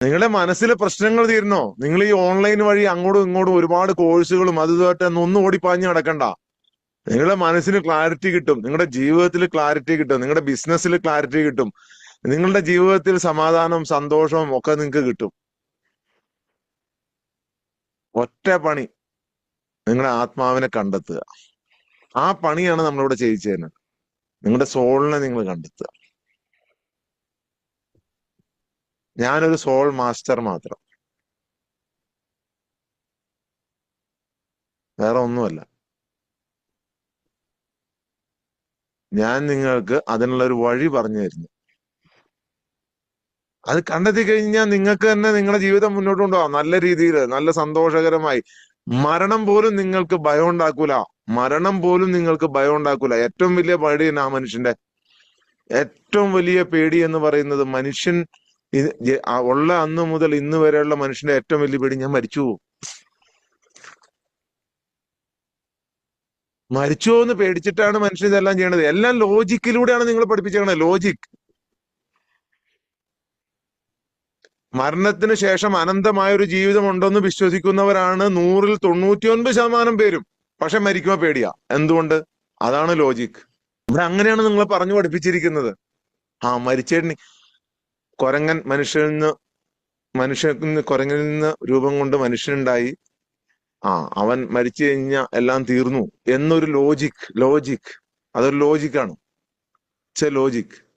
നിങ്ങളുടെ മനസ്സിലെ പ്രശ്നങ്ങൾ തീരണോ? നിങ്ങൾ ഈ ഓൺലൈൻ വഴി അങ്ങോട്ടും ഇങ്ങോട്ടും ഒരുപാട് കോഴ്സുകളും അതുമായിട്ട് ഒന്നും ഓടിപ്പാഞ്ഞ് നടക്കണ്ട. നിങ്ങളുടെ മനസ്സിന് ക്ലാരിറ്റി കിട്ടും, നിങ്ങളുടെ ജീവിതത്തിൽ ക്ലാരിറ്റി കിട്ടും, നിങ്ങളുടെ ബിസിനസ്സിൽ ക്ലാരിറ്റി കിട്ടും, നിങ്ങളുടെ ജീവിതത്തിൽ സമാധാനവും സന്തോഷവും ഒക്കെ നിങ്ങൾക്ക് കിട്ടും. ഒറ്റ പണി, നിങ്ങളുടെ ആത്മാവിനെ കണ്ടെത്തുക. ആ പണിയാണ് നമ്മളിവിടെ ചെയ്യിച്ചു തരുന്നത്. നിങ്ങളുടെ സോളിനെ നിങ്ങൾ കണ്ടെത്തുക. ഞാനൊരു സോൾ മാസ്റ്റർ മാത്രം, വേറെ ഒന്നുമല്ല. ഞാൻ നിങ്ങൾക്ക് അതിനുള്ള ഒരു വഴി പറഞ്ഞു തരുന്നു. അത് കണ്ടെത്തി കഴിഞ്ഞാൽ നിങ്ങൾക്ക് തന്നെ നിങ്ങളുടെ ജീവിതം മുന്നോട്ട് കൊണ്ടുപോകാം നല്ല രീതിയിൽ, നല്ല സന്തോഷകരമായി. മരണം പോലും നിങ്ങൾക്ക് ഭയം ഉണ്ടാക്കൂല. മരണം പോലും നിങ്ങൾക്ക് ഭയം ഉണ്ടാക്കൂല. ഏറ്റവും വലിയ പേടി ആ മനുഷ്യന്റെ ഏറ്റവും വലിയ പേടി എന്ന് പറയുന്നത്, മനുഷ്യൻ ഉള്ള അന്ന് മുതൽ ഇന്ന് വരെയുള്ള മനുഷ്യന്റെ ഏറ്റവും വലിയ പേടി, ഞാൻ മരിച്ചു പോകും. മരിച്ചോ എന്ന് പേടിച്ചിട്ടാണ് മനുഷ്യൻ ഇതെല്ലാം ചെയ്യണത്. എല്ലാം ലോജിക്കിലൂടെയാണ് നിങ്ങൾ പഠിപ്പിച്ചേക്കണത്. ലോജിക്. മരണത്തിന് ശേഷം അനന്തമായ ഒരു ജീവിതം ഉണ്ടെന്ന് വിശ്വസിക്കുന്നവരാണ് 100% പേരും. പക്ഷെ മരിക്കുമ്പോ പേടിയാ. എന്തുകൊണ്ട്? അതാണ് ലോജിക്. ഇവിടെ അങ്ങനെയാണ് നിങ്ങൾ പറഞ്ഞു പഠിപ്പിച്ചിരിക്കുന്നത്. മരിച്ചേണ്ടി കൊരങ്ങൻ മനുഷ്യന് കുരങ്ങനിൽ നിന്ന് രൂപം കൊണ്ട് മനുഷ്യനുണ്ടായി. അവൻ മരിച്ചു കഴിഞ്ഞാൽ എല്ലാം തീർന്നു എന്നൊരു ലോജിക്. അതൊരു ലോജിക്കാണ്. ലോജിക്.